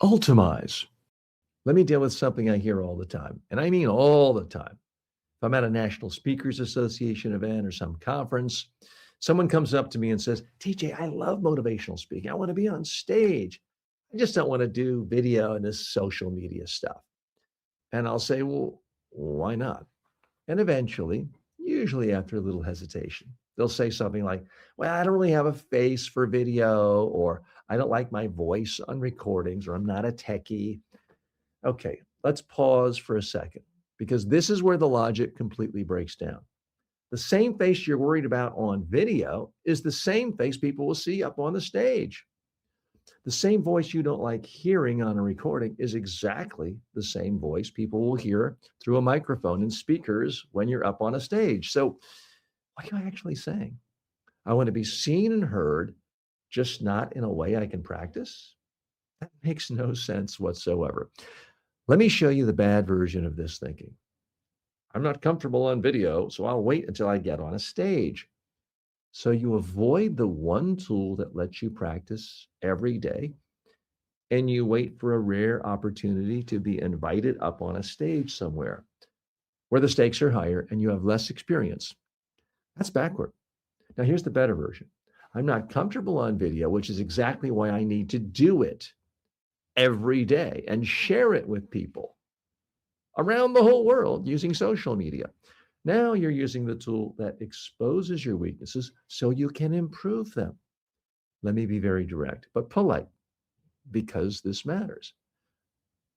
Ultamize. Let me deal with something I hear all the time, and I mean all the time. If I'm at a National Speakers Association event or some conference, someone comes up to me and says, TJ, I love motivational speaking. I want to be on stage. I just don't want to do video and this social media stuff. And I'll say, well, why not? And eventually, usually after a little hesitation, they'll say something like, well, I don't really have a face for video, or I don't like my voice on recordings, or I'm not a techie. Okay, let's pause for a second because this is where the logic completely breaks down. The same face you're worried about on video is the same face people will see up on the stage. The same voice you don't like hearing on a recording is exactly the same voice people will hear through a microphone and speakers when you're up on a stage. So, what am I actually saying? I want to be seen and heard, just not in a way I can practice? That makes no sense whatsoever. Let me show you the bad version of this thinking. I'm not comfortable on video, so I'll wait until I get on a stage. So you avoid the one tool that lets you practice every day, and you wait for a rare opportunity to be invited up on a stage somewhere where the stakes are higher and you have less experience. That's backward. Now, here's the better version. I'm not comfortable on video, which is exactly why I need to do it every day and share it with people around the whole world using social media. Now you're using the tool that exposes your weaknesses so you can improve them. Let me be very direct, but polite, because this matters.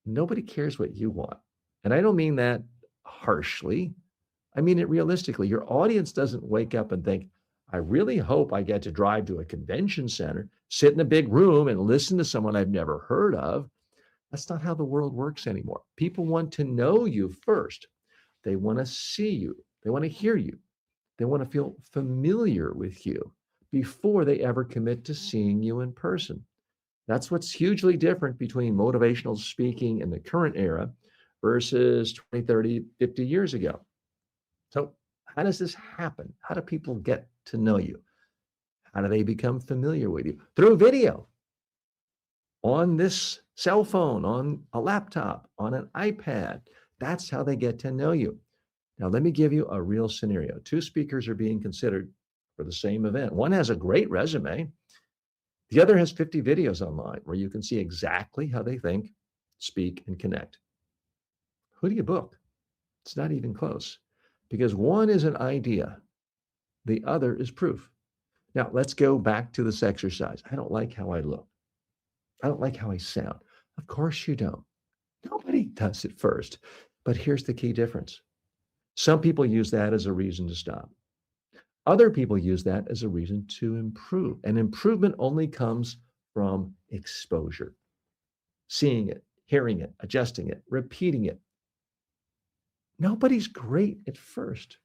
Nobody cares what you want. And I don't mean that harshly. I mean it realistically. Your audience doesn't wake up and think, I really hope I get to drive to a convention center, sit in a big room and listen to someone I've never heard of. That's not how the world works anymore. People want to know you first. They want to see you. They want to hear you. They want to feel familiar with you before they ever commit to seeing you in person. That's what's hugely different between motivational speaking in the current era versus 20, 30, 50 years ago. So, how does this happen? How do people get to know you? How do they become familiar with you? Through video on this cell phone, on a laptop, on an iPad. That's how they get to know you. Now, let me give you a real scenario. Two speakers are being considered for the same event. One has a great resume. The other has 50 videos online where you can see exactly how they think, speak, and connect. Who do you book? It's not even close because one is an idea. The other is proof. Now, let's go back to this exercise. I don't like how I look. I don't like how I sound. Of course you don't. Nobody does at first. But here's the key difference. Some people use that as a reason to stop. Other people use that as a reason to improve. And improvement only comes from exposure, seeing it, hearing it, adjusting it, repeating it. Nobody's great at first.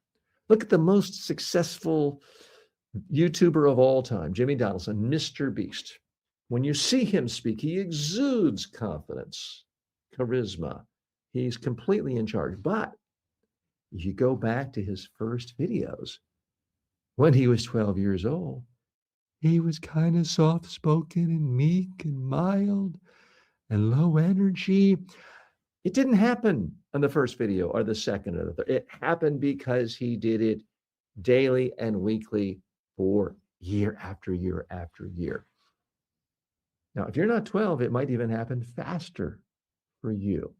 Look at the most successful YouTuber of all time, Jimmy Donaldson, Mr. Beast. When you see him speak, he exudes confidence, charisma. He's completely in charge. But if you go back to his first videos, when he was 12 years old, he was kind of soft-spoken and meek and mild and low energy. It didn't happen on the first video or the second or the third. It happened because he did it daily and weekly for year after year after year. Now, if you're not 12, it might even happen faster for you.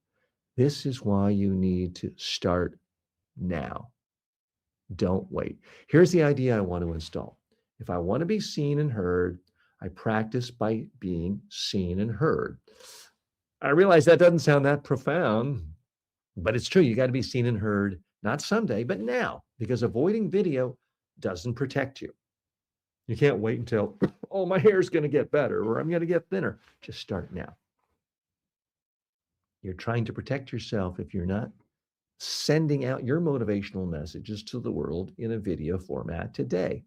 This is why you need to start now. Don't wait. Here's the idea I want to install. If I want to be seen and heard, I practice by being seen and heard. I realize that doesn't sound that profound, but it's true. You got to be seen and heard, not someday, but now, because avoiding video doesn't protect you. You can't wait until, oh, my hair's going to get better or I'm going to get thinner. Just start now. You're trying to protect yourself if you're not sending out your motivational messages to the world in a video format today.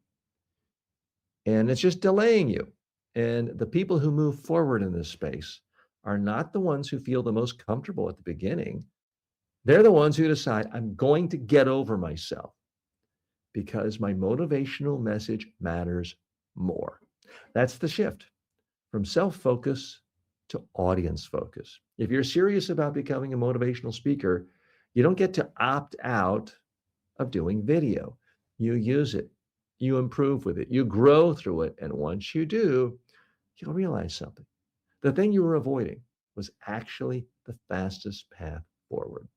And it's just delaying you. And the people who move forward in this space are not the ones who feel the most comfortable at the beginning. They're the ones who decide, I'm going to get over myself because my motivational message matters more. That's the shift from self-focus to audience focus. If you're serious about becoming a motivational speaker, you don't get to opt out of doing video. You use it, you improve with it, you grow through it. And once you do, you'll realize something. The thing you were avoiding was actually the fastest path forward.